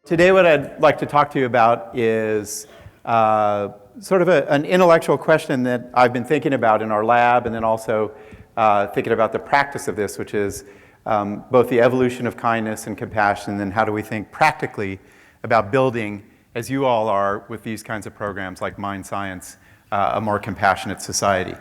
Today what I'd like to talk to you about is sort of an intellectual question that I've been thinking about in our lab, and then also thinking about the practice of this, which is both the evolution of kindness and compassion, and then how do we think practically about building, as you all are with these kinds of programs like Mind Science, a more compassionate society.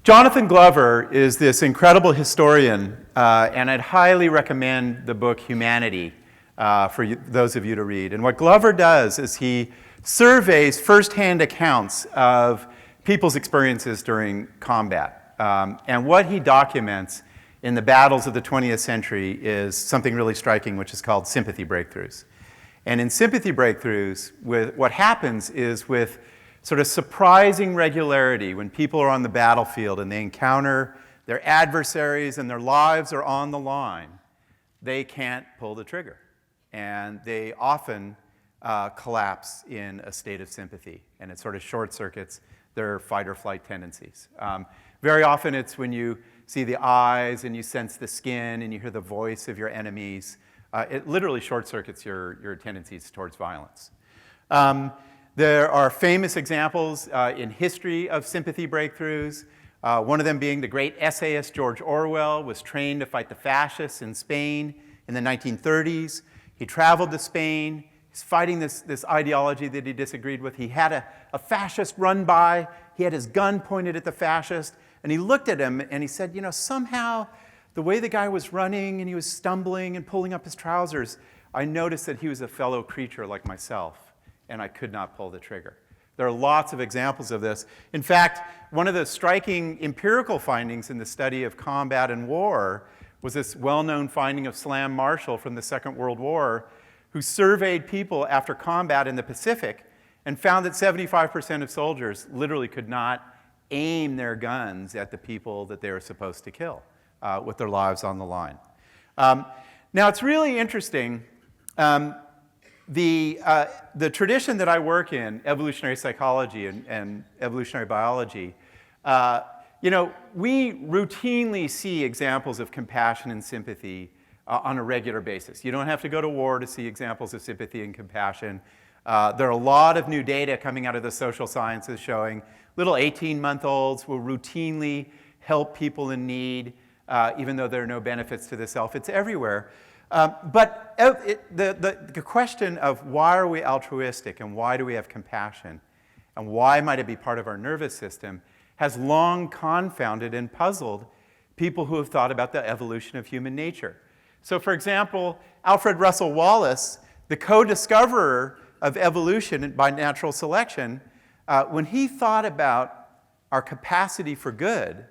Jonathan Glover is this incredible historian, and I'd highly recommend the book Humanity for those of you to read. And what Glover does is he surveys firsthand accounts of people's experiences during combat. And what he documents in the battles of the 20th century is something really striking, which is called sympathy breakthroughs. And in sympathy breakthroughs, what happens is with sort of surprising regularity, when people are on the battlefield and they encounter their adversaries and their lives are on the line, they can't pull the trigger. And they often collapse in a state of sympathy, and it sort of short circuits their fight or flight tendencies. Very often it's when you see the eyes and you sense the skin and you hear the voice of your enemies. It literally short circuits your tendencies towards violence. There are famous examples in history of sympathy breakthroughs. One of them being the great essayist George Orwell was trained to fight the fascists in Spain in the 1930s. He traveled to Spain. He's fighting this ideology that he disagreed with. He had a fascist run by. He had his gun pointed at the fascist. And he looked at him and he said, you know, somehow the way the guy was running and he was stumbling and pulling up his trousers, I noticed that he was a fellow creature like myself, and I could not pull the trigger. There are lots of examples of this. In fact, one of the striking empirical findings in the study of combat and war was this well-known finding of Slam Marshall from the Second World War, who surveyed people after combat in the Pacific and found that 75% of soldiers literally could not aim their guns at the people that they were supposed to kill with their lives on the line. Now, it's really interesting. The tradition that I work in, evolutionary psychology and evolutionary biology, you know, we routinely see examples of compassion and sympathy on a regular basis. You don't have to go to war to see examples of sympathy and compassion. There are a lot of new data coming out of the social sciences showing little 18-month-olds will routinely help people in need, even though there are no benefits to the self. It's everywhere. But the question of why are we altruistic and why do we have compassion and why might it be part of our nervous system has long confounded and puzzled people who have thought about the evolution of human nature. So for example, Alfred Russel Wallace, the co-discoverer of evolution by natural selection, when he thought about our capacity for good,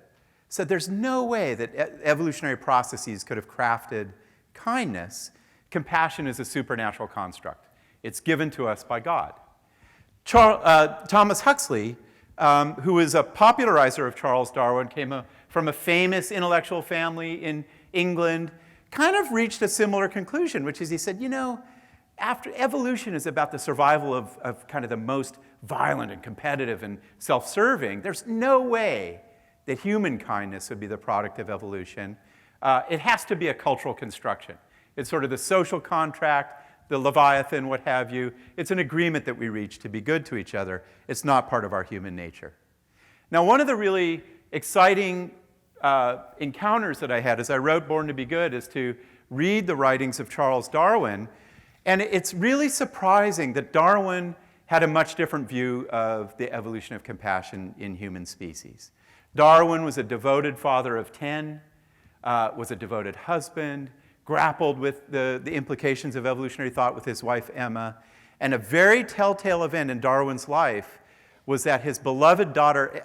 said there's no way that evolutionary processes could have crafted kindness. Compassion is a supernatural construct. It's given to us by God. Thomas Huxley, who is a popularizer of Charles Darwin, came from a famous intellectual family in England, kind of reached a similar conclusion, which is he said, you know, after evolution is about the survival of kind of the most violent and competitive and self-serving, there's no way that human kindness would be the product of evolution. It has to be a cultural construction. It's sort of the social contract, the Leviathan, what have you. It's an agreement that we reach to be good to each other. It's not part of our human nature. Now, one of the really exciting encounters that I had as I wrote Born to Be Good is to read the writings of Charles Darwin. And it's really surprising that Darwin had a much different view of the evolution of compassion in human species. Darwin was a devoted father of 10. Was a devoted husband, grappled with the implications of evolutionary thought with his wife Emma. And a very telltale event in Darwin's life was that his beloved daughter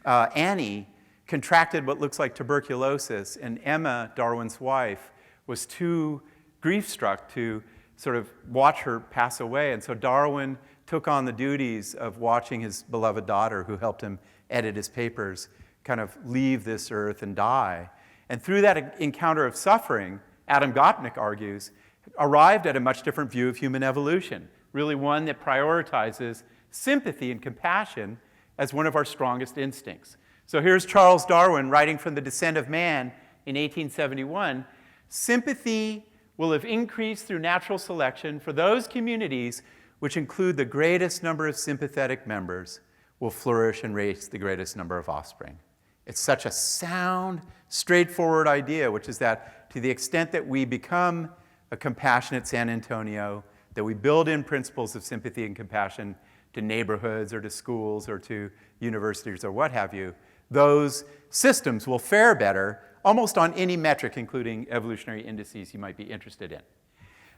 Annie contracted what looks like tuberculosis, and Emma, Darwin's wife, was too grief-struck to sort of watch her pass away. And so Darwin took on the duties of watching his beloved daughter, who helped him edit his papers, kind of leave this earth and die. And through that encounter of suffering, Adam Gopnik argues, arrived at a much different view of human evolution, really one that prioritizes sympathy and compassion as one of our strongest instincts. So here's Charles Darwin writing from The Descent of Man in 1871. Sympathy will have increased through natural selection for those communities which include the greatest number of sympathetic members will flourish and raise the greatest number of offspring. It's such a sound, straightforward idea, which is that to the extent that we become a compassionate San Antonio, that we build in principles of sympathy and compassion to neighborhoods or to schools or to universities or what have you, those systems will fare better almost on any metric, including evolutionary indices you might be interested in.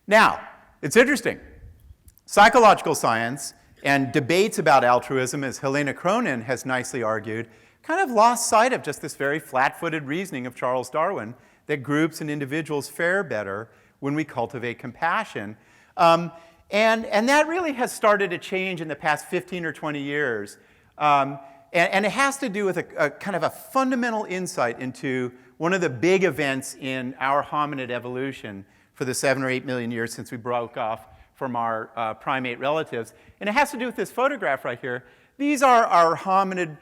Now, it's interesting. Psychological science and debates about altruism, as Helena Cronin has nicely argued, kind of lost sight of just this very flat-footed reasoning of Charles Darwin that groups and individuals fare better when we cultivate compassion. And that really has started to change in the past 15 or 20 years. And it has to do with a kind of a fundamental insight into one of the big events in our hominid evolution for the 7 or 8 million years since we broke off from our primate relatives. And it has to do with this photograph right here. These are our hominid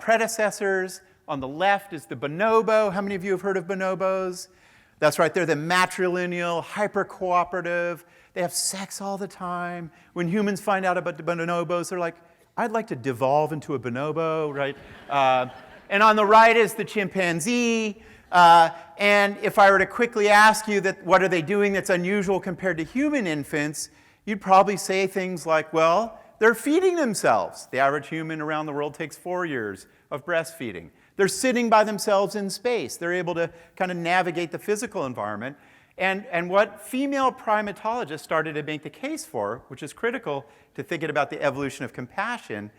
predecessors. On the left is the bonobo. How many of you have heard of bonobos? That's right, they're the matrilineal, hyper-cooperative. They have sex all the time. When humans find out about the bonobos, they're like, I'd like to devolve into a bonobo, right? And on the right is the chimpanzee. And if I were to quickly ask you that what are they doing that's unusual compared to human infants, you'd probably say things like, well, they're feeding themselves. The average human around the world takes 4 years of breastfeeding. They're sitting by themselves in space. They're able to kind of navigate the physical environment. And what female primatologists started to make the case for, which is critical to thinking about the evolution of compassion,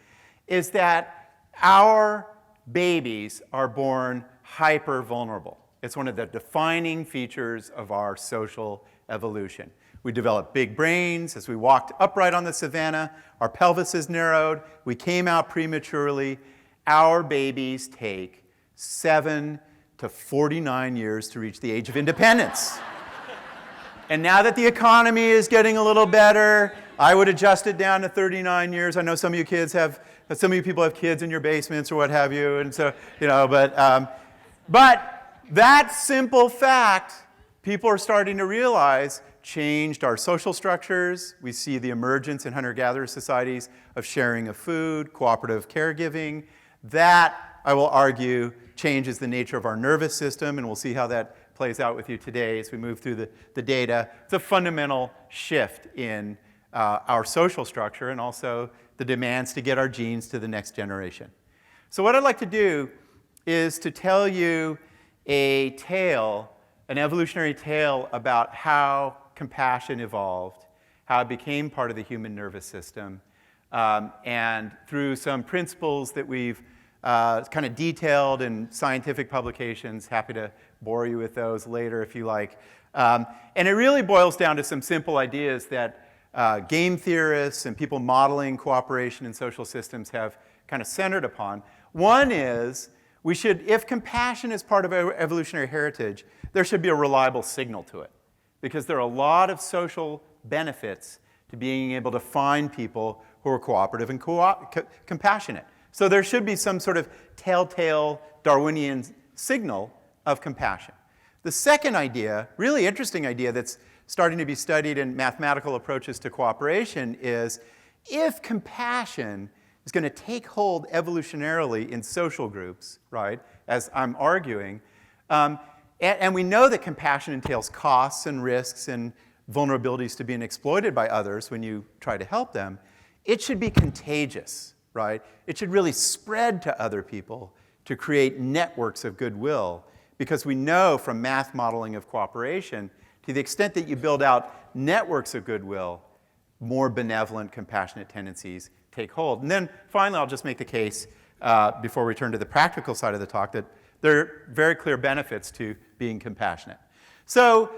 is that our babies are born hyper-vulnerable. It's one of the defining features of our social evolution. We develop big brains. As we walked upright on the savannah, our pelvis is narrowed. We came out prematurely. Our babies take 7 to 49 years to reach the age of independence. And now that the economy is getting a little better, I would adjust it down to 39 years. I know some of you people have kids in your basements or what have you, and so, but that simple fact, people are starting to realize, changed our social structures. We see the emergence in hunter-gatherer societies of sharing of food, cooperative caregiving. That, I will argue, changes the nature of our nervous system, and we'll see how that plays out with you today as we move through the data. It's a fundamental shift in our social structure and also the demands to get our genes to the next generation. So what I'd like to do is to tell you a tale, an evolutionary tale about how compassion evolved, how it became part of the human nervous system, and through some principles that we've kind of detailed in scientific publications. Happy to bore you with those later if you like. And it really boils down to some simple ideas that game theorists and people modeling cooperation in social systems have kind of centered upon. One is, if compassion is part of our evolutionary heritage, there should be a reliable signal to it. Because there are a lot of social benefits to being able to find people who are cooperative and compassionate. So there should be some sort of telltale Darwinian signal of compassion. The second idea, really interesting idea that's starting to be studied in mathematical approaches to cooperation is if compassion is going to take hold evolutionarily in social groups, right, as I'm arguing, and we know that compassion entails costs and risks and vulnerabilities to being exploited by others when you try to help them, it should be contagious, right? It should really spread to other people to create networks of goodwill, because we know from math modeling of cooperation, to the extent that you build out networks of goodwill, more benevolent, compassionate tendencies take hold. And then finally, I'll just make the case, before we turn to the practical side of the talk, that there are very clear benefits to being compassionate. So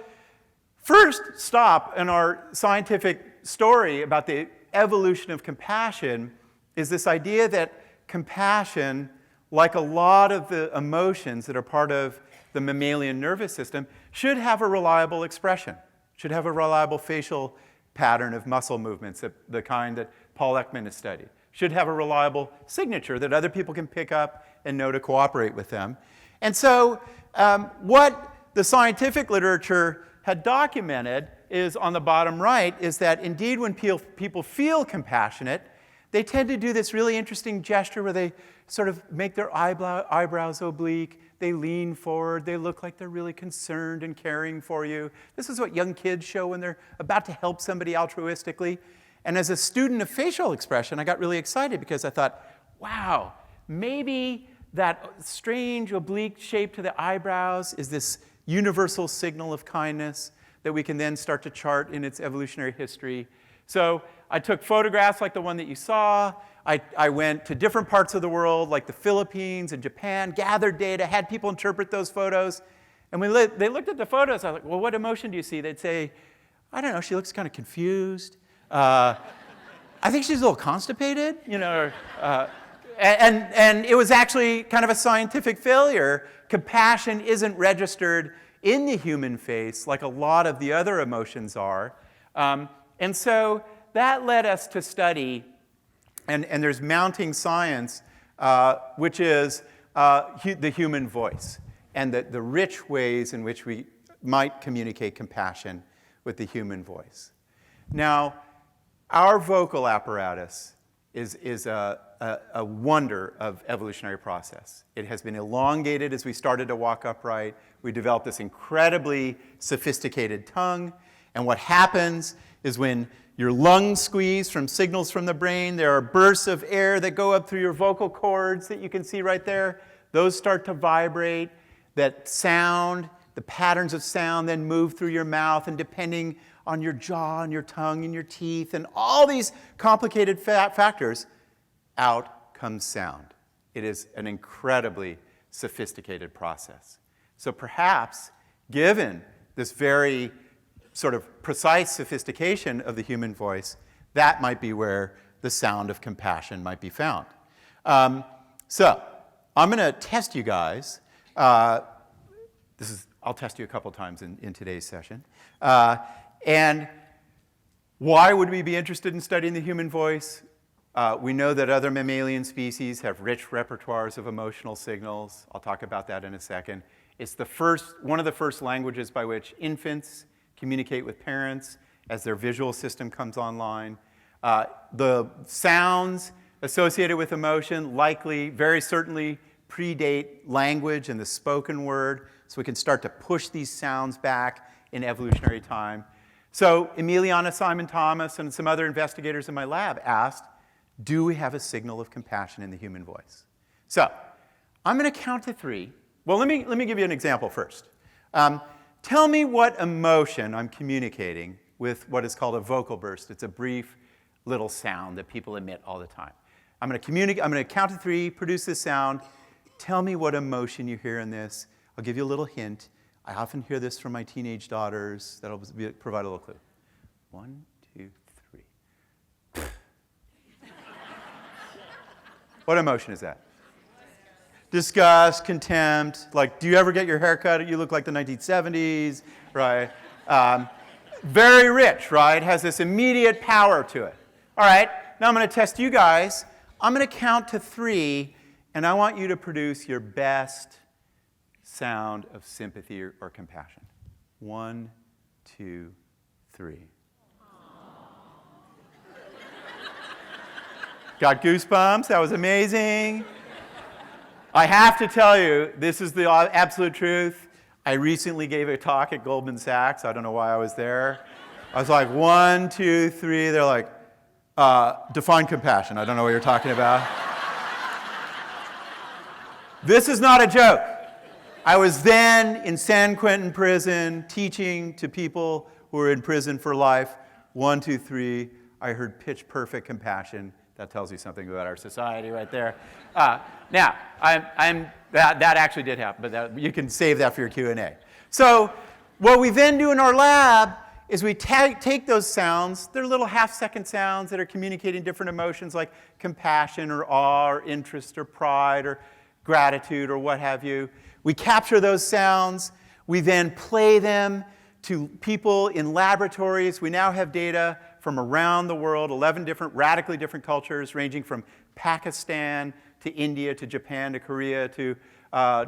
first stop in our scientific story about the evolution of compassion is this idea that compassion, like a lot of the emotions that are part of the mammalian nervous system, should have a reliable expression, should have a reliable facial pattern of muscle movements, the kind that Paul Ekman has studied, should have a reliable signature that other people can pick up and know to cooperate with them. And so what the scientific literature had documented is on the bottom right, is that indeed when people feel compassionate, they tend to do this really interesting gesture where they sort of make their eyebrows oblique, they lean forward, they look like they're really concerned and caring for you. This is what young kids show when they're about to help somebody altruistically. And as a student of facial expression, I got really excited because I thought, wow, maybe that strange oblique shape to the eyebrows is this universal signal of kindness that we can then start to chart in its evolutionary history. So I took photographs like the one that you saw. I went to different parts of the world, like the Philippines and Japan, gathered data, had people interpret those photos. And when they looked at the photos, I was like, well, what emotion do you see? They'd say, I don't know, she looks kind of confused. I think she's a little constipated, you know. And it was actually kind of a scientific failure. Compassion isn't registered in the human face like a lot of the other emotions are. And so that led us to study, and there's mounting science, which is the human voice and the rich ways in which we might communicate compassion with the human voice. Now, our vocal apparatus is a wonder of evolutionary process. It has been elongated as we started to walk upright. We developed this incredibly sophisticated tongue. And what happens is when your lungs squeeze from signals from the brain, there are bursts of air that go up through your vocal cords that you can see right there. Those start to vibrate. That sound, the patterns of sound then move through your mouth, and depending on your jaw and your tongue and your teeth and all these complicated factors, out comes sound. It is an incredibly sophisticated process. So perhaps, given this very sort of precise sophistication of the human voice, that might be where the sound of compassion might be found. So I'm going to test you guys. I'll test you a couple times in today's session. And why would we be interested in studying the human voice? We know that other mammalian species have rich repertoires of emotional signals. I'll talk about that in a second. It's one of the first languages by which infants communicate with parents as their visual system comes online. The sounds associated with emotion likely, very certainly, predate language and the spoken word, so we can start to push these sounds back in evolutionary time. So Emiliana Simon-Thomas and some other investigators in my lab asked, do we have a signal of compassion in the human voice? So I'm going to count to 3. Well, let me give you an example first. Tell me what emotion I'm communicating with what is called a vocal burst. It's a brief little sound that people emit all the time. I'm going to count to 3, produce this sound. Tell me what emotion you hear in this. I'll give you a little hint. I often hear this from my teenage daughters. That'll provide a little clue. 1, 2, 3. What emotion is that? Disgust, contempt. Like, do you ever get your hair cut? You look like the 1970s, right? Very rich, right? Has this immediate power to it. All right, now I'm going to test you guys. I'm going to count to 3, and I want you to produce your best sound of sympathy or compassion. 1, 2, 3. Got goosebumps. That was amazing. I have to tell you, this is the absolute truth. I recently gave a talk at Goldman Sachs. I don't know why I was there. I was like, 1, 2, 3. They're like, define compassion. I don't know what you're talking about. This is not a joke. I was then in San Quentin prison teaching to people who were in prison for life. 1, 2, 3. I heard pitch perfect compassion. That tells you something about our society right there. Now, that actually did happen, but you can save that for your Q&A. So what we then do in our lab is we take those sounds. They're little half-second sounds that are communicating different emotions like compassion or awe or interest or pride or gratitude or what have you. We capture those sounds. We then play them to people in laboratories. We now have data from around the world, 11 radically different cultures, ranging from Pakistan to India to Japan to Korea to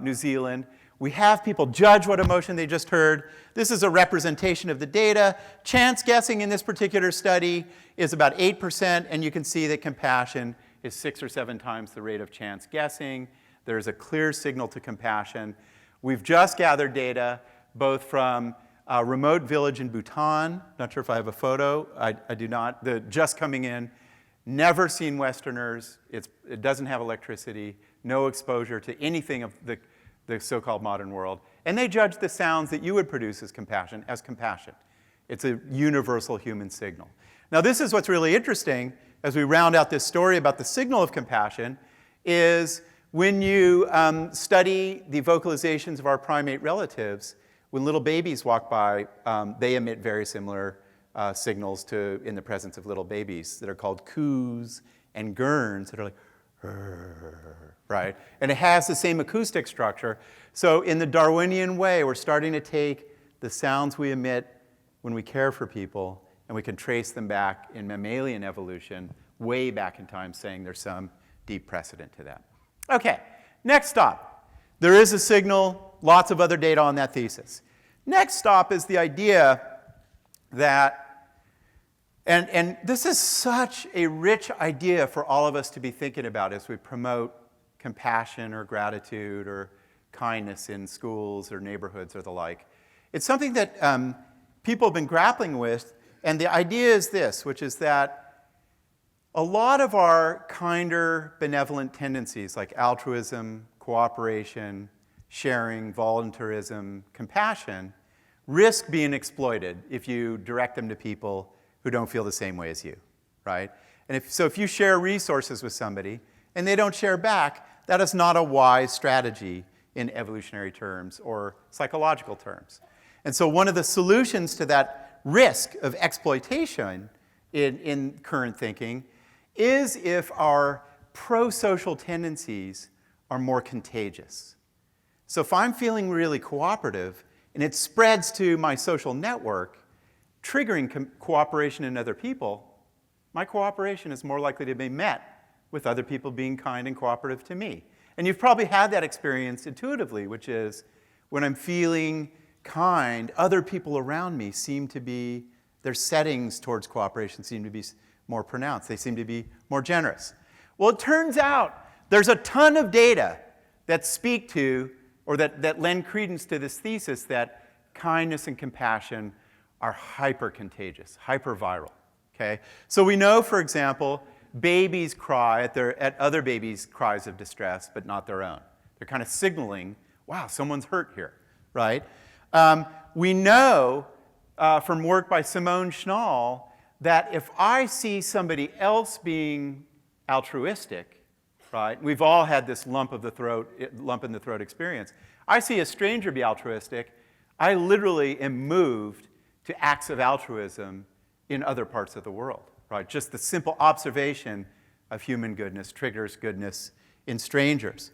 New Zealand. We have people judge what emotion they just heard. This is a representation of the data. Chance guessing in this particular study is about 8%, and you can see that compassion is 6 or 7 times the rate of chance guessing. There's a clear signal to compassion. We've just gathered data both from a remote village in Bhutan. Not sure if I have a photo. I do not. Just coming in. Never seen Westerners. It doesn't have electricity. No exposure to anything of the so-called modern world. And they judge the sounds that you would produce as compassion. It's a universal human signal. Now, this is what's really interesting as we round out this story about the signal of compassion is when you study the vocalizations of our primate relatives, when little babies walk by, they emit very similar signals in the presence of little babies that are called coos and gurns that are like, right? And it has the same acoustic structure. So in the Darwinian way, we're starting to take the sounds we emit when we care for people, and we can trace them back in mammalian evolution way back in time, saying there's some deep precedent to that. Okay, next stop. There is a signal, lots of other data on that thesis. Next stop is the idea that and this is such a rich idea for all of us to be thinking about as we promote compassion or gratitude or kindness in schools or neighborhoods or the like. It's something that people have been grappling with, and the idea is this, which is that a lot of our kinder, benevolent tendencies like altruism, cooperation, sharing, voluntarism, compassion, risk being exploited if you direct them to people who don't feel the same way as you, right? And if you share resources with somebody and they don't share back, that is not a wise strategy in evolutionary terms or psychological terms. And so one of the solutions to that risk of exploitation in current thinking is if our pro-social tendencies are more contagious. So if I'm feeling really cooperative and it spreads to my social network, triggering cooperation in other people, my cooperation is more likely to be met with other people being kind and cooperative to me. And you've probably had that experience intuitively, which is when I'm feeling kind, other people around me seem to be, their settings towards cooperation seem to be more pronounced. They seem to be more generous. Well, it turns out there's a ton of data that speak to, or that lend credence to this thesis that kindness and compassion are hyper-contagious, hyper-viral, okay? So we know, for example, babies cry at other babies' cries of distress, but not their own. They're kind of signaling, wow, someone's hurt here, right? We know from work by Simone Schnall that if I see somebody else being altruistic, right? We've all had this lump in the throat experience. I see a stranger be altruistic, I literally am moved to acts of altruism in other parts of the world, right? Just the simple observation of human goodness triggers goodness in strangers.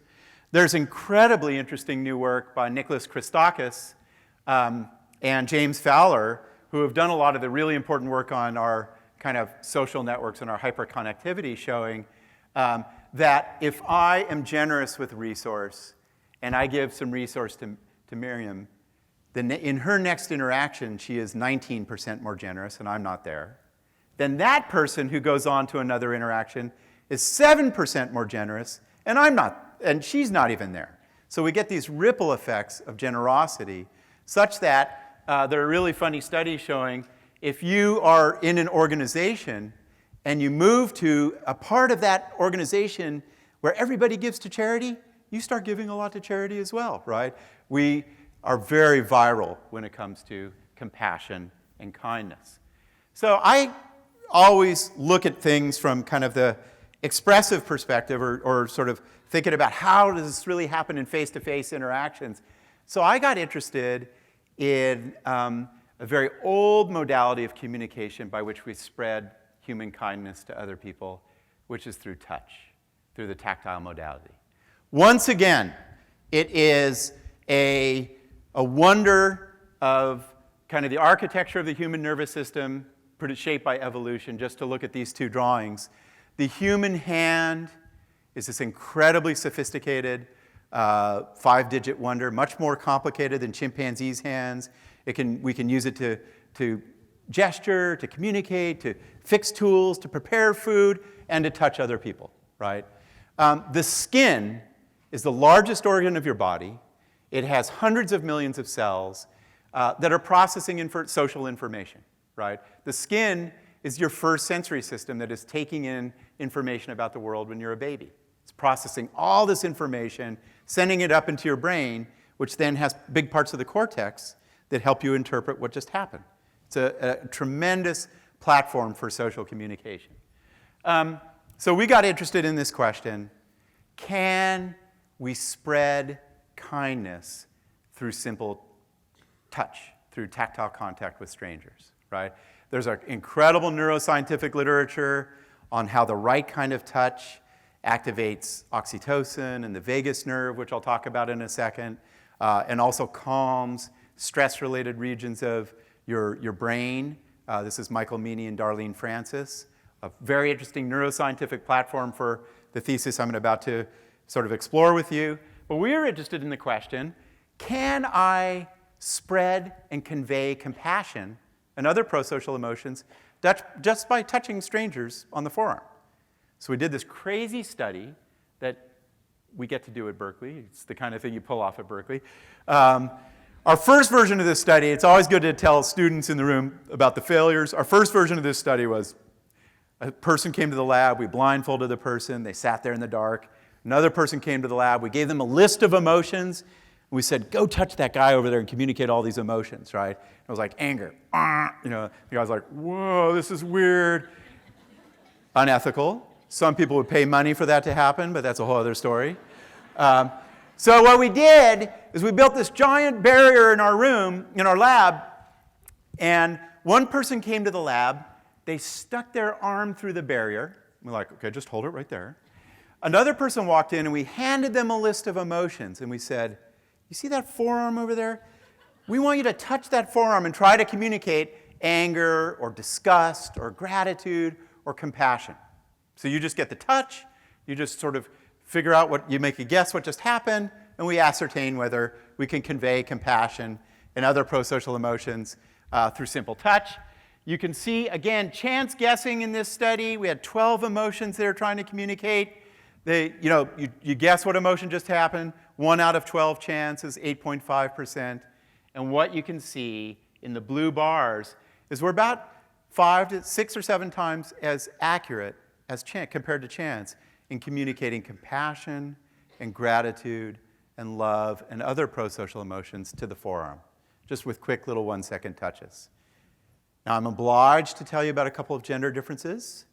There's incredibly interesting new work by Nicholas Christakis and James Fowler, who have done a lot of the really important work on our kind of social networks and our hyperconnectivity, showing that if I am generous with resource and I give some resource to Miriam, then in her next interaction, she is 19% more generous, and I'm not there. Then that person who goes on to another interaction is 7% more generous, and she's not even there. So we get these ripple effects of generosity, such that there are really funny studies showing if you are in an organization and you move to a part of that organization where everybody gives to charity, you start giving a lot to charity as well, right? We are very viral when it comes to compassion and kindness. So I always look at things from kind of the expressive perspective or sort of thinking about how does this really happen in face-to-face interactions. So I got interested in a very old modality of communication by which we spread human kindness to other people, which is through touch, through the tactile modality. Once again, it is a wonder of kind of the architecture of the human nervous system, shaped by evolution, just to look at these two drawings. The human hand is this incredibly sophisticated 5-digit wonder, much more complicated than chimpanzees' hands. We can use it to gesture, to communicate, to fix tools, to prepare food, and to touch other people, right? The skin is the largest organ of your body. It has hundreds of millions of cells that are processing social information, right? The skin is your first sensory system that is taking in information about the world when you're a baby. It's processing all this information, sending it up into your brain, which then has big parts of the cortex that help you interpret what just happened. It's a tremendous platform for social communication. So we got interested in this question: can we spread kindness through simple touch, through tactile contact with strangers, right? There's an incredible neuroscientific literature on how the right kind of touch activates oxytocin and the vagus nerve, which I'll talk about in a second, and also calms stress-related regions of your brain. This is Michael Meany and Darlene Francis, a very interesting neuroscientific platform for the thesis I'm about to sort of explore with you. But we are interested in the question, can I spread and convey compassion and other pro-social emotions just by touching strangers on the forearm? So we did this crazy study that we get to do at Berkeley. It's the kind of thing you pull off at Berkeley. Our first version of this study, it's always good to tell students in the room about the failures. Our first version of this study was a person came to the lab, we blindfolded the person, they sat there in the dark. Another person came to the lab, we gave them a list of emotions, and we said, go touch that guy over there and communicate all these emotions, right? It was like anger, the guy was like, whoa, this is weird. Unethical. Some people would pay money for that to happen, but that's a whole other story. So what we did is we built this giant barrier in our room, in our lab, and one person came to the lab, they stuck their arm through the barrier. We're like, okay, just hold it right there. Another person walked in and we handed them a list of emotions and we said, you see that forearm over there? We want you to touch that forearm and try to communicate anger or disgust or gratitude or compassion. So you just get the touch, you just sort of figure out you make a guess what just happened, and we ascertain whether we can convey compassion and other pro-social emotions through simple touch. You can see, again, chance guessing in this study. We had 12 emotions they were trying to communicate. You guess what emotion just happened. 1 out of 12 chance is 8.5%. And what you can see in the blue bars is we're about 5 to 6 or 7 times as accurate as compared to chance in communicating compassion and gratitude and love and other pro-social emotions to the forearm, just with quick little 1-second touches. Now, I'm obliged to tell you about a couple of gender differences.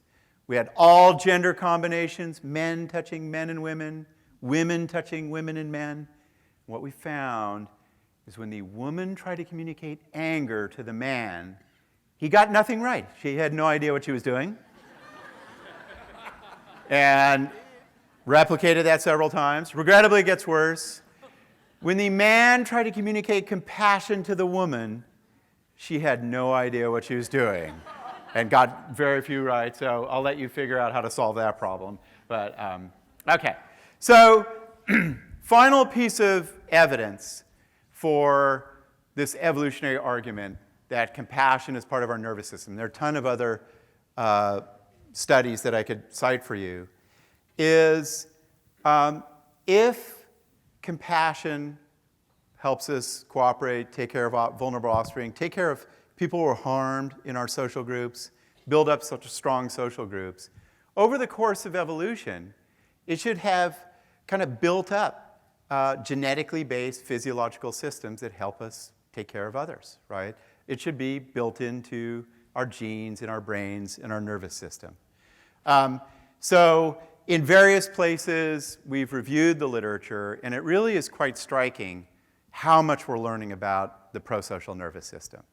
We had all gender combinations, men touching men and women touching women and men. What we found is when the woman tried to communicate anger to the man, he got nothing right. She had no idea what she was doing. And replicated that several times. Regrettably, it gets worse. When the man tried to communicate compassion to the woman, she had no idea what she was doing and got very few right. So I'll let you figure out how to solve that problem. But, okay. So final piece of evidence for this evolutionary argument that compassion is part of our nervous system. There are a ton of other studies that I could cite for you, is if compassion helps us cooperate, take care of vulnerable offspring, take care of people who are harmed in our social groups, build up such strong social groups, over the course of evolution, it should have kind of built up genetically based physiological systems that help us take care of others, right? It should be built into our genes, in our brains, in our nervous system. So in various places, we've reviewed the literature, and it really is quite striking how much we're learning about the prosocial nervous system.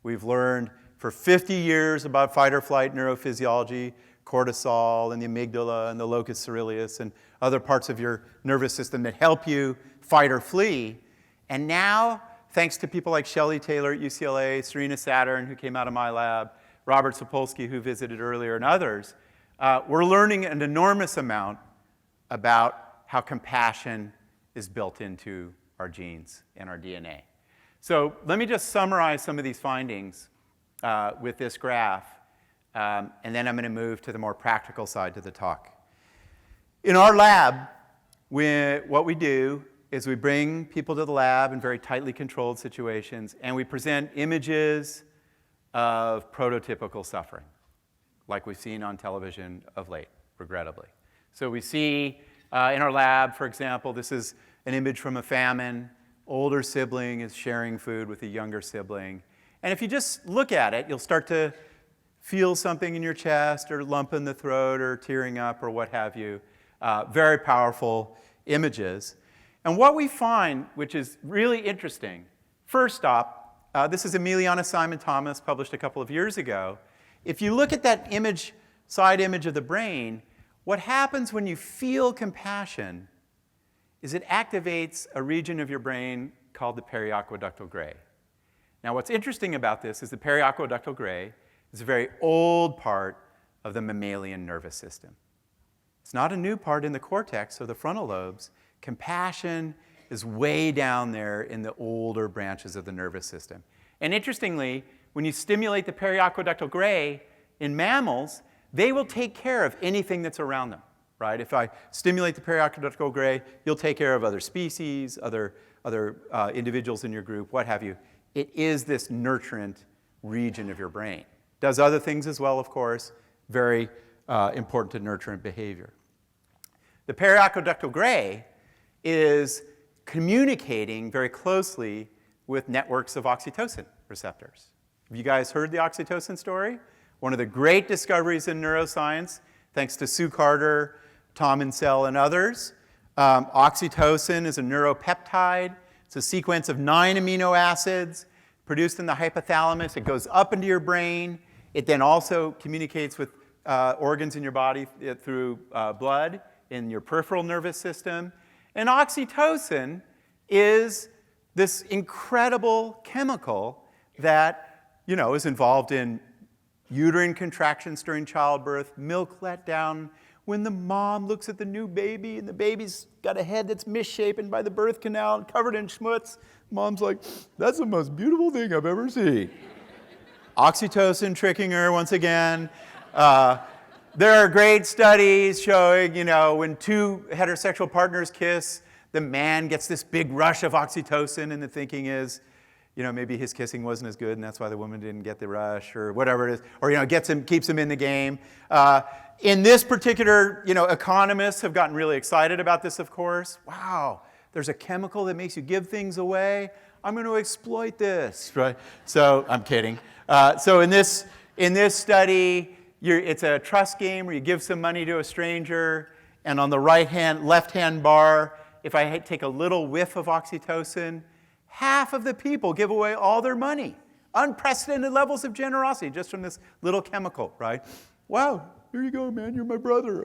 We've learned for 50 years about fight or flight neurophysiology, cortisol, and the amygdala, and the locus coeruleus, and other parts of your nervous system that help you fight or flee. And now, thanks to people like Shelley Taylor at UCLA, Serena Saturn, who came out of my lab, Robert Sapolsky, who visited earlier, and others, we're learning an enormous amount about how compassion is built into our genes and our DNA. So let me just summarize some of these findings with this graph, and then I'm going to move to the more practical side to the talk. In our lab, what we do is we bring people to the lab in very tightly controlled situations, and we present images of prototypical suffering, like we've seen on television of late, regrettably. So we see in our lab, for example, this is an image from a famine. Older sibling is sharing food with a younger sibling. And if you just look at it, you'll start to feel something in your chest or lump in the throat or tearing up or what have you. Very powerful images. And what we find, which is really interesting, first off, this is Emiliana Simon Thomas, published a couple of years ago. If you look at that image, side image of the brain, what happens when you feel compassion is it activates a region of your brain called the periaqueductal gray. Now, what's interesting about this is the periaqueductal gray is a very old part of the mammalian nervous system. It's not a new part in the cortex or the frontal lobes. Compassion is way down there in the older branches of the nervous system. And interestingly, when you stimulate the periaqueductal gray in mammals, they will take care of anything that's around them, right? If I stimulate the periaqueductal gray, you'll take care of other species, other individuals in your group, what have you. It is this nurturant region of your brain. Does other things as well, of course, very important to nurturant behavior. The periaqueductal gray is communicating very closely with networks of oxytocin receptors. Have you guys heard the oxytocin story? One of the great discoveries in neuroscience, thanks to Sue Carter, Tom Insel, and others. Oxytocin is a neuropeptide. It's a sequence of 9 amino acids produced in the hypothalamus. It goes up into your brain. It then also communicates with organs in your body through blood in your peripheral nervous system. And oxytocin is this incredible chemical that, is involved in uterine contractions during childbirth, milk letdown, when the mom looks at the new baby and the baby's got a head that's misshapen by the birth canal and covered in schmutz. Mom's like, that's the most beautiful thing I've ever seen. Oxytocin tricking her once again. There are great studies showing, when two heterosexual partners kiss, the man gets this big rush of oxytocin, and the thinking is, maybe his kissing wasn't as good, and that's why the woman didn't get the rush, or whatever it is, or keeps him in the game. In this particular, economists have gotten really excited about this, of course. Wow, there's a chemical that makes you give things away. I'm going to exploit this, right? So I'm kidding. So in this study, it's a trust game where you give some money to a stranger, and on the left-hand bar, if I take a little whiff of oxytocin, half of the people give away all their money. Unprecedented levels of generosity just from this little chemical, right? Wow, here you go, man, you're my brother.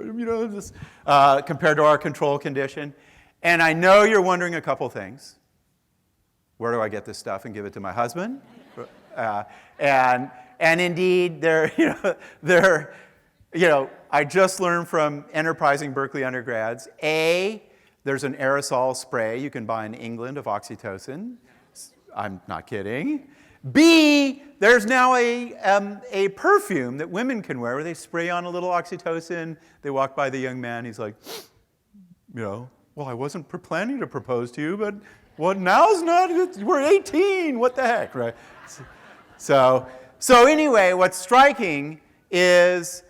Compared to our control condition. And I know you're wondering a couple things. Where do I get this stuff and give it to my husband? And indeed, I just learned from enterprising Berkeley undergrads, there's an aerosol spray you can buy in England of oxytocin. I'm not kidding. B, there's now a perfume that women can wear where they spray on a little oxytocin. They walk by the young man. He's like, well, I wasn't planning to propose to you, but now's not. We're 18. What the heck, right? So anyway, what's striking is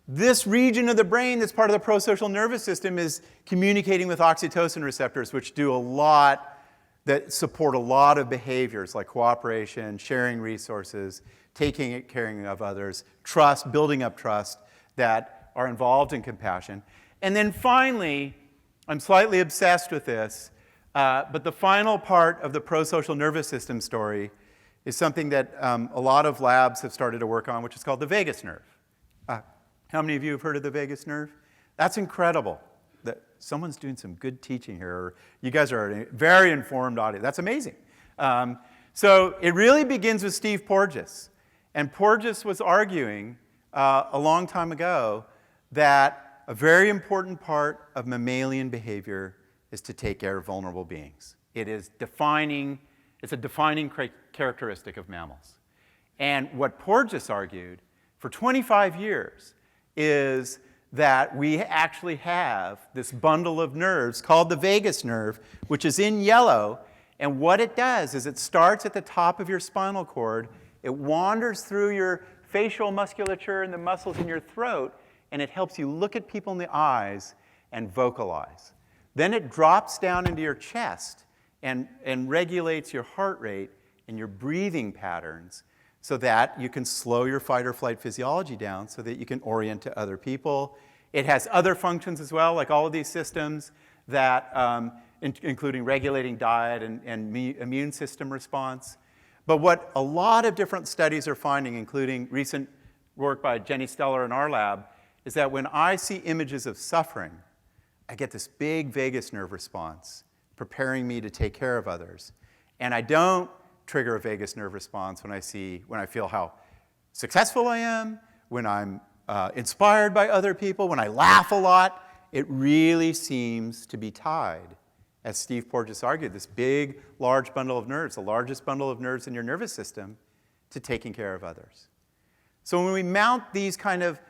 this region of the brain that's part of the prosocial nervous system is communicating with oxytocin receptors, which that support a lot of behaviors like cooperation, sharing resources, caring of others, trust, building up trust that are involved in compassion. And then finally, I'm slightly obsessed with this, but the final part of the prosocial nervous system story is something that a lot of labs have started to work on, which is called the vagus nerve. How many of you have heard of the vagus nerve? That's incredible. Someone's doing some good teaching here. You guys are a very informed audience. That's amazing. So it really begins with Steve Porges. And Porges was arguing a long time ago that a very important part of mammalian behavior is to take care of vulnerable beings. It's a defining characteristic of mammals. And what Porges argued for 25 years is that we actually have this bundle of nerves called the vagus nerve, which is in yellow. And what it does is it starts at the top of your spinal cord. It wanders through your facial musculature and the muscles in your throat, and it helps you look at people in the eyes and vocalize. Then it drops down into your chest and regulates your heart rate and your breathing patterns so that you can slow your fight or flight physiology down so that you can orient to other people. It has other functions as well, like all of these systems that, including regulating diet and immune system response. But what a lot of different studies are finding, including recent work by Jenny Steller in our lab, is that when I see images of suffering, I get this big vagus nerve response preparing me to take care of others. And I don't trigger a vagus nerve response when I feel how successful I am, when I'm inspired by other people, when I laugh a lot. It really seems to be tied, as Steve Porges argued, this big, large bundle of nerves, the largest bundle of nerves in your nervous system, to taking care of others. So when we mount these kind of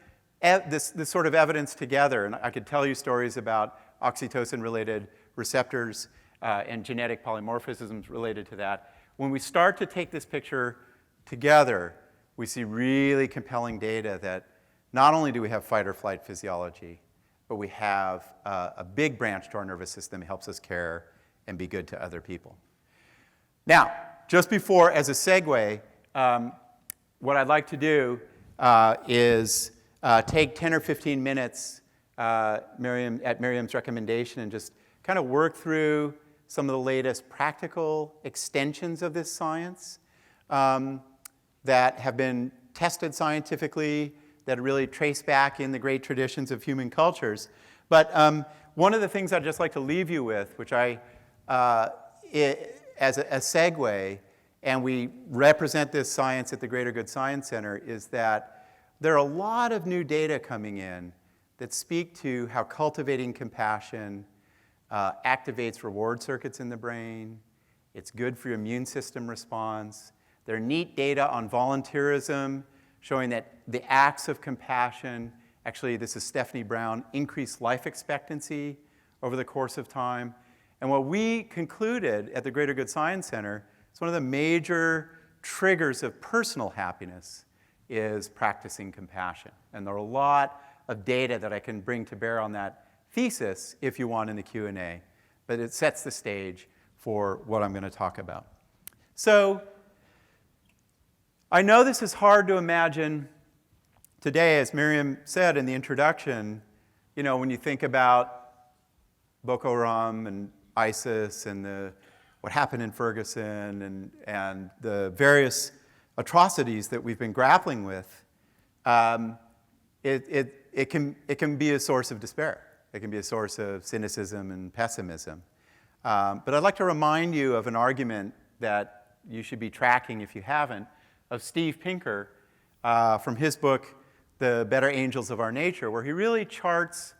this sort of evidence together, and I could tell you stories about oxytocin-related receptors and genetic polymorphisms related to that. When we start to take this picture together, we see really compelling data that not only do we have fight or flight physiology, but we have a big branch to our nervous system that helps us care and be good to other people. Now, just before, as a segue, what I'd like to do is take 10 or 15 minutes at Miriam's recommendation and just kind of work through some of the latest practical extensions of this science that have been tested scientifically, that really trace back in the great traditions of human cultures. But one of the things I'd just like to leave you with, which as a segue, and we represent this science at the Greater Good Science Center, is that there are a lot of new data coming in that speak to how cultivating compassion activates reward circuits in the brain. It's good for your immune system response. There are neat data on volunteerism showing that the acts of compassion, actually this is Stephanie Brown, increase life expectancy over the course of time. And what we concluded at the Greater Good Science Center is one of the major triggers of personal happiness is practicing compassion. And there are a lot of data that I can bring to bear on that thesis if you want in the Q&A, but it sets the stage for what I'm going to talk about. So I know this is hard to imagine today, as Miriam said in the introduction, you know, when you think about Boko Haram and ISIS and what happened in Ferguson and the various atrocities that we've been grappling with, it can be a source of despair. It can be a source of cynicism and pessimism. But I'd like to remind you of an argument that you should be tracking if you haven't, of Steve Pinker from his book, The Better Angels of Our Nature, where he really charts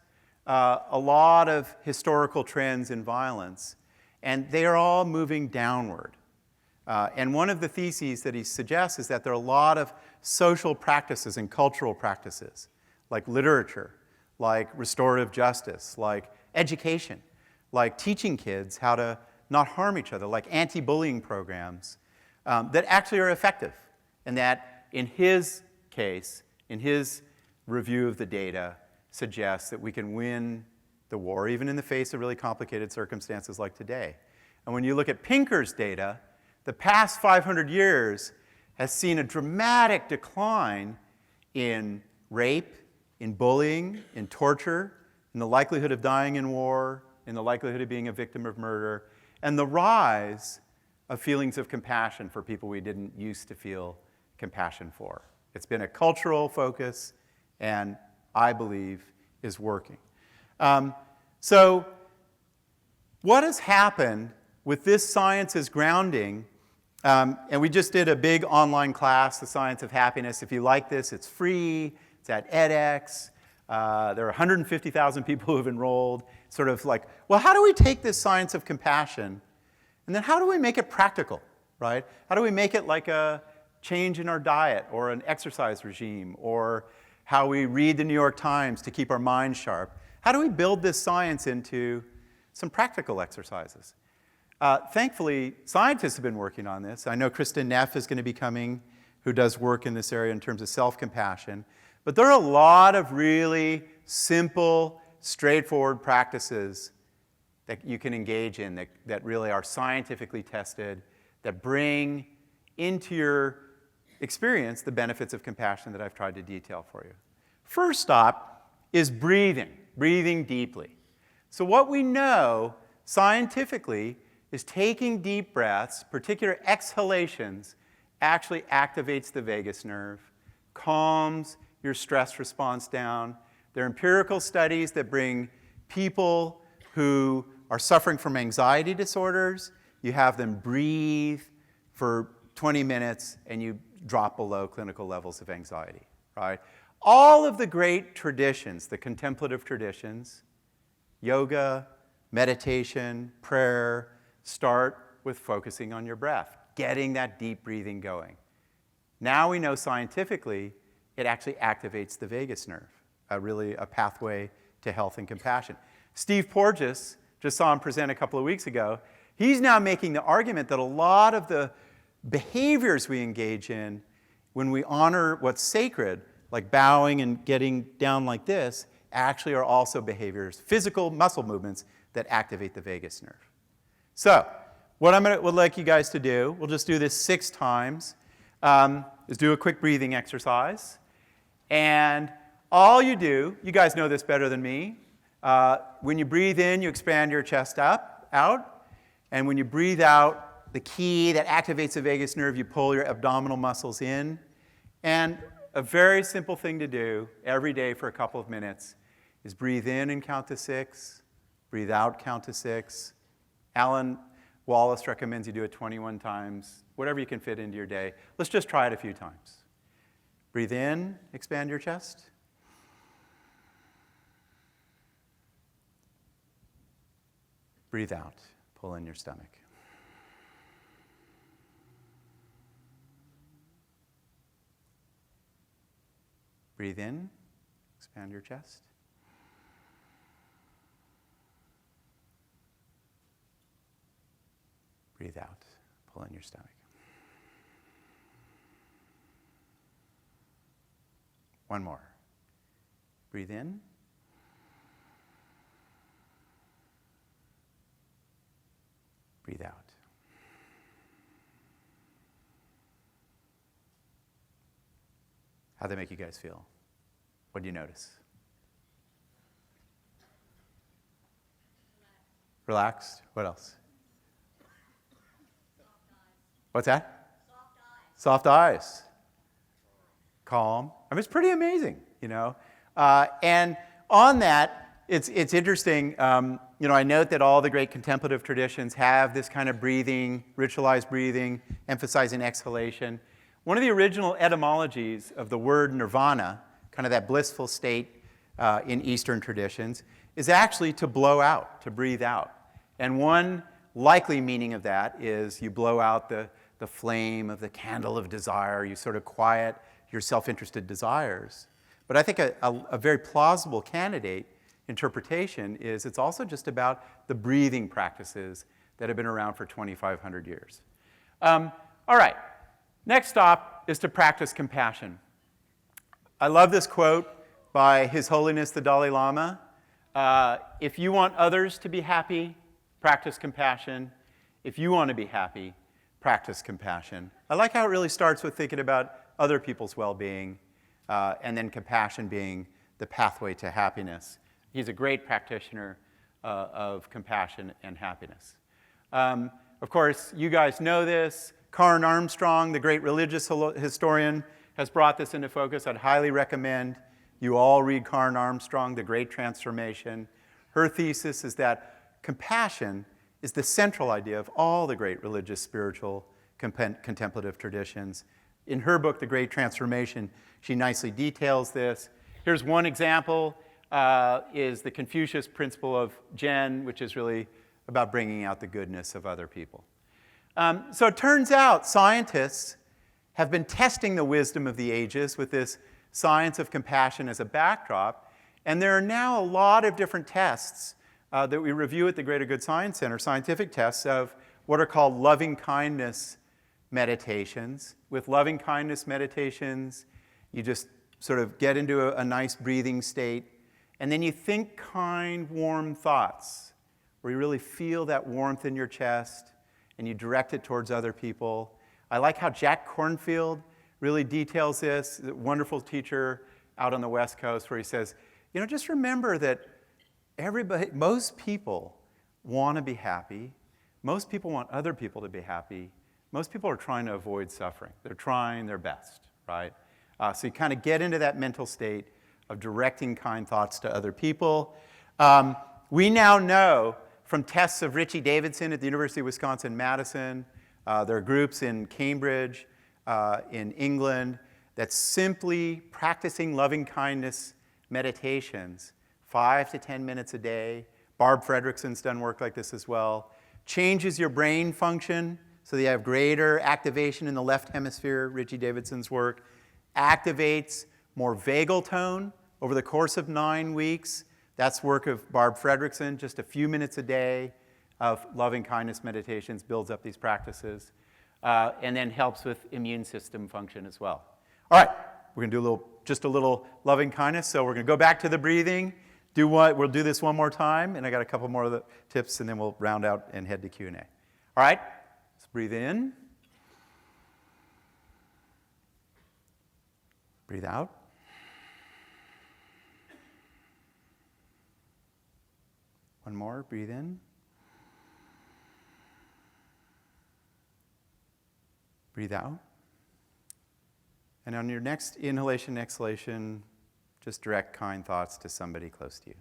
a lot of historical trends in violence, and they are all moving downward. And one of the theses that he suggests is that there are a lot of social practices and cultural practices, like literature, like restorative justice, like education, like teaching kids how to not harm each other, like anti-bullying programs, that actually are effective. And that, in his case, in his review of the data, suggests that we can win the war, even in the face of really complicated circumstances like today. And when you look at Pinker's data, the past 500 years has seen a dramatic decline in rape, in bullying, in torture, in the likelihood of dying in war, in the likelihood of being a victim of murder, and the rise of feelings of compassion for people we didn't used to feel compassion for. It's been a cultural focus, and I believe is working. So what has happened with this science as grounding, and we just did a big online class, The Science of Happiness. If you like this, it's free. It's at edX. There are 150,000 people who have enrolled. sort of like, well, how do we take this science of compassion, and then how do we make it practical, right? How do we make it like a change in our diet or an exercise regime, or how we read the New York Times to keep our minds sharp? How do we build this science into some practical exercises? Thankfully, scientists have been working on this. I know Kristen Neff is going to be coming, who does work in this area in terms of self-compassion. But there are a lot of really simple, straightforward practices that you can engage in that really are scientifically tested, that bring into your experience the benefits of compassion that I've tried to detail for you. First stop is breathing deeply. So what we know scientifically is taking deep breaths, particular exhalations, actually activates the vagus nerve, calms your stress response down. There are empirical studies that bring people who are suffering from anxiety disorders, you have them breathe for 20 minutes and you drop below clinical levels of anxiety, right? All of the great traditions, the contemplative traditions, yoga, meditation, prayer, start with focusing on your breath, getting that deep breathing going. Now we know scientifically it actually activates the vagus nerve, really a pathway to health and compassion. Steve Porges, just saw him present a couple of weeks ago, he's now making the argument that a lot of the behaviors we engage in when we honor what's sacred, like bowing and getting down like this, actually are also behaviors, physical muscle movements that activate the vagus nerve. So, what I would like you guys to do, we'll just do this 6 times, is do a quick breathing exercise. And all you do, you guys know this better than me, when you breathe in, you expand your chest out. And when you breathe out, the key that activates the vagus nerve, you pull your abdominal muscles in. And a very simple thing to do every day for a couple of minutes is breathe in and count to 6, breathe out, count to 6. Alan Wallace recommends you do it 21 times, whatever you can fit into your day. Let's just try it a few times. Breathe in, expand your chest. Breathe out, pull in your stomach. Breathe in, expand your chest. Breathe out, pull in your stomach. One more. Breathe in. Breathe out. How'd they make you guys feel? What do you notice? Relaxed. What else? What's that? Soft eyes. Calm. I mean, it's pretty amazing, you know. And on that, it's interesting. I note that all the great contemplative traditions have this kind of breathing, ritualized breathing, emphasizing exhalation. One of the original etymologies of the word nirvana, kind of that blissful state in Eastern traditions, is actually to blow out, to breathe out. And one likely meaning of that is you blow out the flame of the candle of desire, you sort of quiet your self-interested desires. But I think a very plausible candidate interpretation is it's also just about the breathing practices that have been around for 2,500 years. All right, next stop is to practice compassion. I love this quote by His Holiness the Dalai Lama. If you want others to be happy, practice compassion. If you want to be happy, practice compassion. I like how it really starts with thinking about other people's well-being, and then compassion being the pathway to happiness. He's a great practitioner of compassion and happiness. Of course, you guys know this. Karen Armstrong, the great religious historian, has brought this into focus. I'd highly recommend you all read Karen Armstrong, The Great Transformation. Her thesis is that compassion is the central idea of all the great religious, spiritual, contemplative traditions. In her book, The Great Transformation, she nicely details this. Here's one example is the Confucius principle of Zen, which is really about bringing out the goodness of other people. So it turns out scientists have been testing the wisdom of the ages with this science of compassion as a backdrop, and there are now a lot of different tests that we review at the Greater Good Science Center, scientific tests of what are called loving-kindness meditations. With loving-kindness meditations, you just sort of get into a nice breathing state, and then you think kind, warm thoughts, where you really feel that warmth in your chest, and you direct it towards other people. I like how Jack Kornfield really details this, a wonderful teacher out on the West Coast, where he says, just remember that most people want to be happy. Most people want other people to be happy. Most people are trying to avoid suffering. They're trying their best, right? So you kind of get into that mental state of directing kind thoughts to other people. We now know from tests of Richie Davidson at the University of Wisconsin-Madison, there are groups in Cambridge, in England, that simply practicing loving-kindness meditations, 5 to 10 minutes a day. Barb Fredrickson's done work like this as well. Changes your brain function so that you have greater activation in the left hemisphere, Richie Davidson's work. Activates more vagal tone over the course of 9 weeks. That's work of Barb Fredrickson, just a few minutes a day of loving-kindness meditations builds up these practices, and then helps with immune system function as well. All right, we're going to do just a little loving-kindness, so we're going to go back to the breathing. We'll do this one more time, and I got a couple more of the tips, and then we'll round out and head to Q&A. All right, let's breathe in. Breathe out. One more, breathe in. Breathe out. And on your next inhalation, exhalation, just direct kind thoughts to somebody close to you.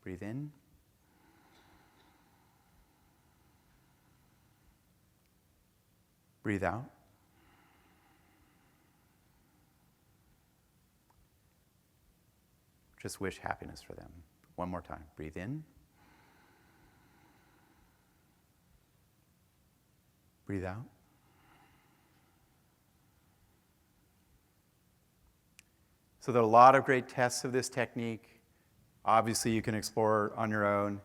Breathe in. Breathe out. Just wish happiness for them. One more time. Breathe in. Breathe out. So there are a lot of great tests of this technique. Obviously, you can explore on your own.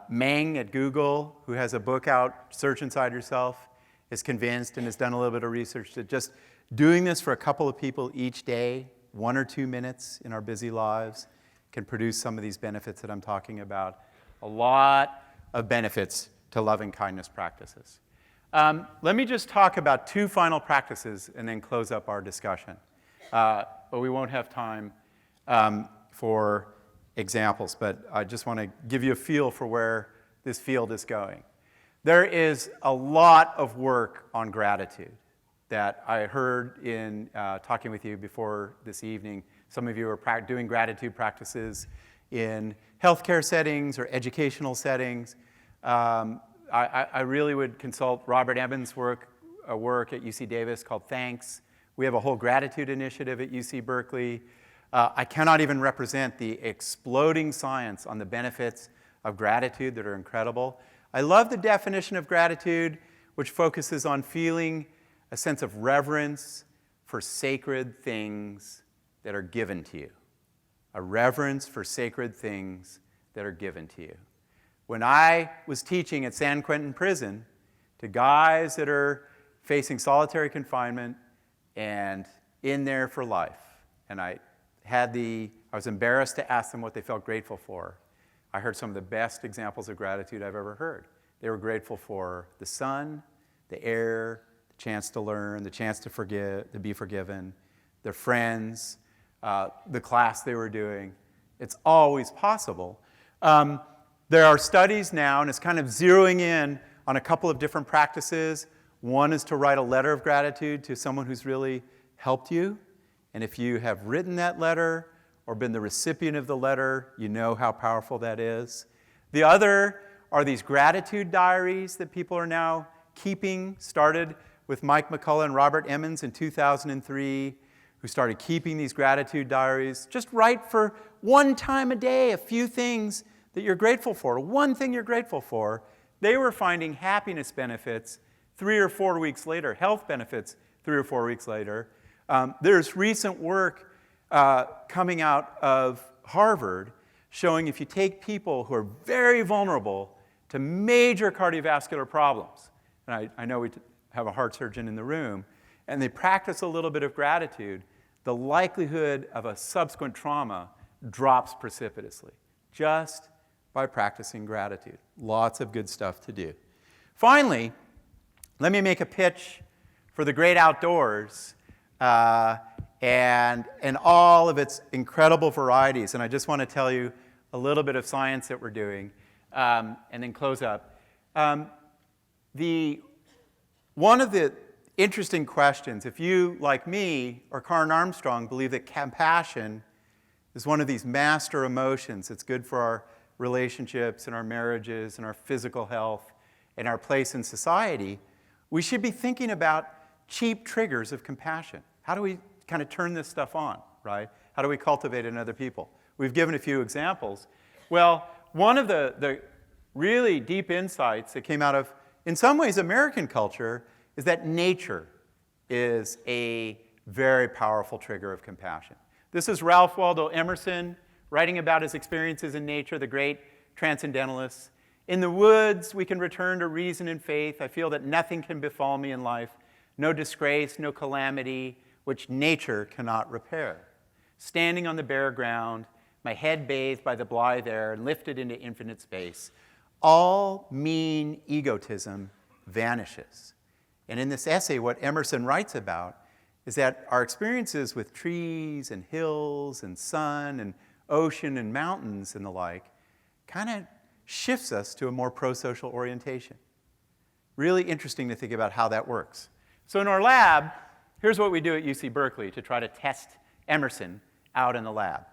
Meng at Google, who has a book out, Search Inside Yourself, is convinced and has done a little bit of research that just doing this for a couple of people each day, 1 or 2 minutes in our busy lives, can produce some of these benefits that I'm talking about. A lot of benefits to loving-kindness practices. Let me just talk about 2 final practices and then close up our discussion. But we won't have time for examples, but I just want to give you a feel for where this field is going. There is a lot of work on gratitude that I heard in talking with you before this evening. Some of you are doing gratitude practices in healthcare settings or educational settings. I really would consult Robert Emmons' work at UC Davis called Thanks. We have a whole gratitude initiative at UC Berkeley. I cannot even represent the exploding science on the benefits of gratitude that are incredible. I love the definition of gratitude, which focuses on feeling a sense of reverence for sacred things that are given to you. A reverence for sacred things that are given to you. When I was teaching at San Quentin Prison to guys that are facing solitary confinement and in there for life, and I was embarrassed to ask them what they felt grateful for. I heard some of the best examples of gratitude I've ever heard. They were grateful for the sun, the air, the chance to learn, the chance to forgive, to be forgiven, their friends, the class they were doing. It's always possible. There are studies now, and it's kind of zeroing in on a couple of different practices. One is to write a letter of gratitude to someone who's really helped you. And if you have written that letter or been the recipient of the letter, you know how powerful that is. The other are these gratitude diaries that people are now keeping, started with Mike McCullough and Robert Emmons in 2003. who started keeping these gratitude diaries. Just write for one time a day a few things that you're grateful for, one thing you're grateful for. They were finding happiness benefits 3 or 4 weeks later, health benefits 3 or 4 weeks later. There's recent work coming out of Harvard showing if you take people who are very vulnerable to major cardiovascular problems, and I know we have a heart surgeon in the room, and they practice a little bit of gratitude, the likelihood of a subsequent trauma drops precipitously just by practicing gratitude. Lots of good stuff to do. Finally, let me make a pitch for the great outdoors and all of its incredible varieties. And I just want to tell you a little bit of science that we're doing and then close up. One of the interesting questions, if you, like me, or Karen Armstrong, believe that compassion is one of these master emotions that's good for our relationships and our marriages and our physical health and our place in society, we should be thinking about cheap triggers of compassion. How do we kind of turn this stuff on, right? How do we cultivate it in other people? We've given a few examples. Well, one of the really deep insights that came out of, in some ways, American culture is that nature is a very powerful trigger of compassion. This is Ralph Waldo Emerson writing about his experiences in nature, the great transcendentalist. In the woods, we can return to reason and faith. I feel that nothing can befall me in life, no disgrace, no calamity, which nature cannot repair. Standing on the bare ground, my head bathed by the blithe air and lifted into infinite space, all mean egotism vanishes. And in this essay, what Emerson writes about is that our experiences with trees and hills and sun and ocean and mountains and the like kind of shifts us to a more pro-social orientation. Really interesting to think about how that works. So in our lab, here's what we do at UC Berkeley to try to test Emerson out in the lab.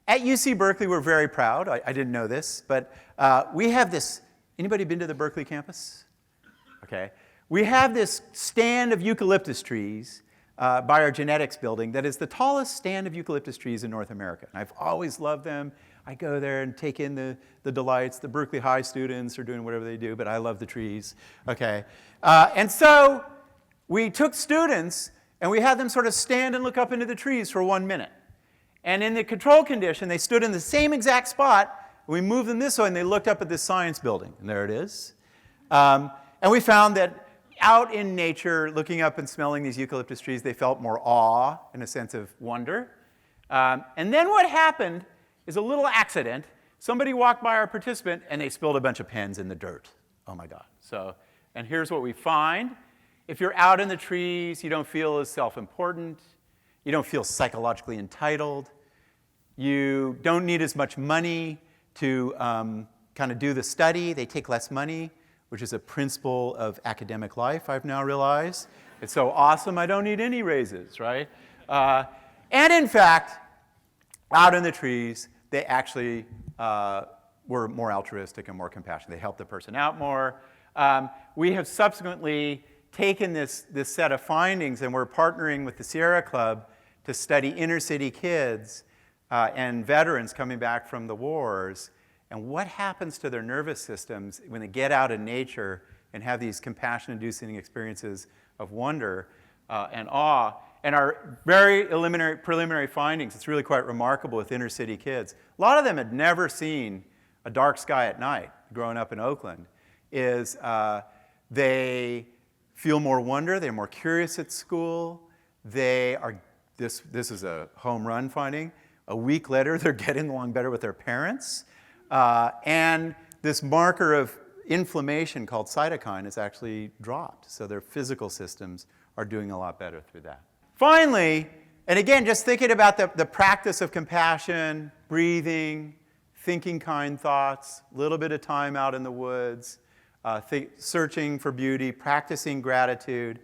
At UC Berkeley, we're very proud. I didn't know this, but we have this. Anybody been to the Berkeley campus? Okay. We have this stand of eucalyptus trees by our genetics building that is the tallest stand of eucalyptus trees in North America. And I've always loved them. I go there and take in the delights. The Berkeley High students are doing whatever they do, but I love the trees. Okay. And so we took students and we had them sort of stand and look up into the trees for 1 minute. And in the control condition, they stood in the same exact spot. We moved them this way, and they looked up at this science building. And there it is. And we found that out in nature, looking up and smelling these eucalyptus trees, they felt more awe and a sense of wonder. And then what happened is a little accident. Somebody walked by our participant, and they spilled a bunch of pens in the dirt. Oh, my God. And here's what we find. If you're out in the trees, you don't feel as self-important. You don't feel psychologically entitled. You don't need as much money to kind of do the study. They take less money, which is a principle of academic life, I've now realized. It's so awesome, I don't need any raises, right? And in fact, out in the trees, they actually were more altruistic and more compassionate. They helped the person out more. We have subsequently taken this set of findings, and we're partnering with the Sierra Club to study inner city kids and veterans coming back from the wars, and what happens to their nervous systems when they get out in nature and have these compassion-inducing experiences of wonder and awe. And our very preliminary findings, it's really quite remarkable with inner city kids. A lot of them had never seen a dark sky at night growing up in Oakland, is they feel more wonder, they're more curious at school, they are, this is a home run finding, a week later they're getting along better with their parents, and this marker of inflammation called cytokine is actually dropped, so their physical systems are doing a lot better through that. Finally, and again, just thinking about the practice of compassion, breathing, thinking kind thoughts, a little bit of time out in the woods, searching for beauty, practicing gratitude.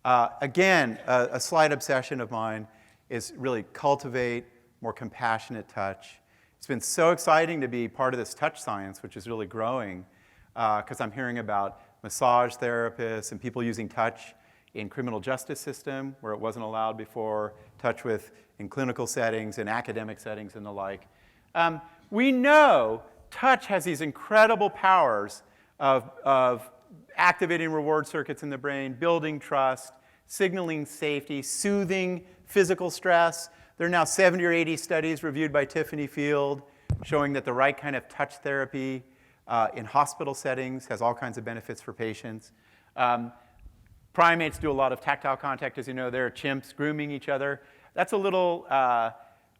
Again, a slight obsession of mine is really cultivate more compassionate touch. It's been so exciting to be part of this touch science, which is really growing, because I'm hearing about massage therapists and people using touch in criminal justice system, where it wasn't allowed before, touch in clinical settings and academic settings and the like. We know touch has these incredible powers of activating reward circuits in the brain, building trust, signaling safety, soothing physical stress. There are now 70 or 80 studies reviewed by Tiffany Field showing that the right kind of touch therapy in hospital settings has all kinds of benefits for patients. Primates do a lot of tactile contact, as you know. They're chimps grooming each other. That's a little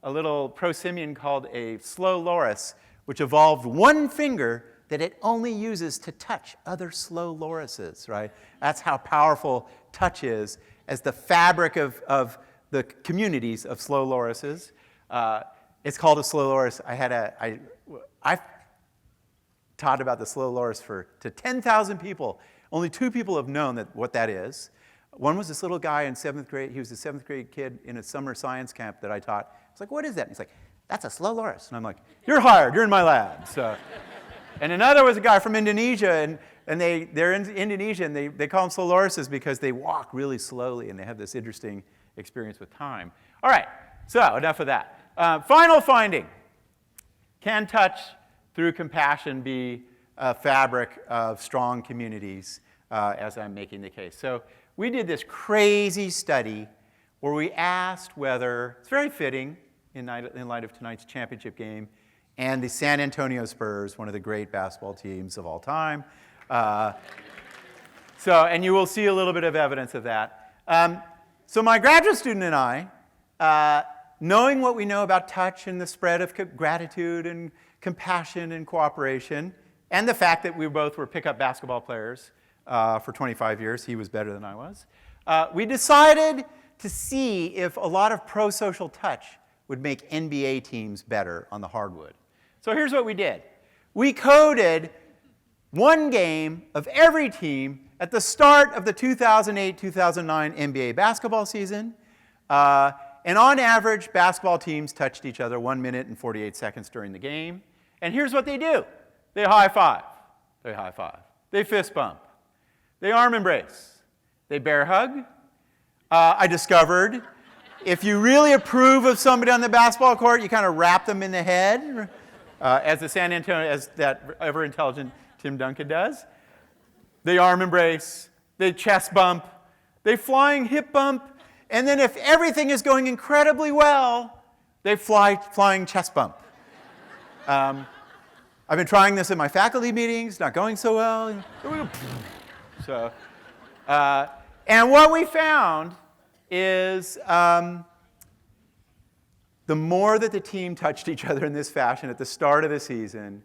prosimian called a slow loris, which evolved one finger that it only uses to touch other slow lorises, right? That's how powerful touch is as the fabric of the communities of slow lorises. It's called a slow loris. I've taught about the slow loris to 10,000 people. Only 2 people have known what that is. One was this little guy in 7th grade. He was a 7th grade kid in a summer science camp that I taught. I was like, what is that? And he's like, that's a slow loris. And I'm like, you're hired. You're in my lab. So, and another was a guy from Indonesia, and they're in Indonesia, and they call them slow lorises because they walk really slowly, and they have this interesting experience with time. All right, so enough of that. Final finding. Can touch through compassion be a fabric of strong communities, as I'm making the case? So we did this crazy study where we asked whether, it's very fitting in light of tonight's championship game, and the San Antonio Spurs, one of the great basketball teams of all time. And you will see a little bit of evidence of that. So my graduate student and I, knowing what we know about touch and the spread of gratitude and compassion and cooperation, and the fact that we both were pickup basketball players for 25 years, he was better than I was, we decided to see if a lot of pro-social touch would make NBA teams better on the hardwood. So here's what we did. We coded one game of every team at the start of the 2008-2009 NBA basketball season. And on average, basketball teams touched each other 1 minute and 48 seconds during the game. And here's what they do. They high five. They high five. They fist bump. They arm embrace. They bear hug. I discovered if you really approve of somebody on the basketball court, you kind of wrap them in the head, as that ever-intelligent Tim Duncan does. They arm embrace. They chest bump. They flying hip bump. And then if everything is going incredibly well, they flying chest bump. I've been trying this at my faculty meetings, not going so well. So, and what we found is the more that the team touched each other in this fashion at the start of the season,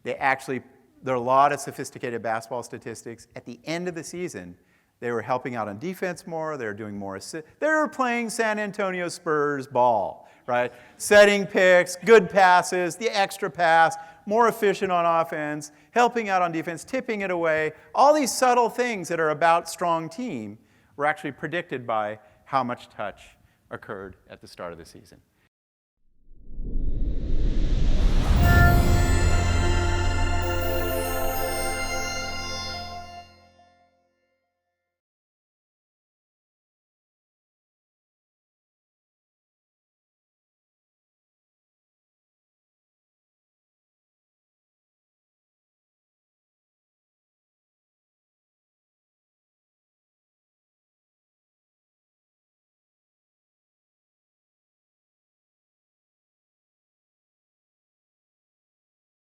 there are a lot of sophisticated basketball statistics. At the end of the season, they were helping out on defense more. They were doing more assists. They were playing San Antonio Spurs ball, right? Setting picks, good passes, the extra pass, more efficient on offense, helping out on defense, tipping it away. All these subtle things that are about strong team were actually predicted by how much touch occurred at the start of the season.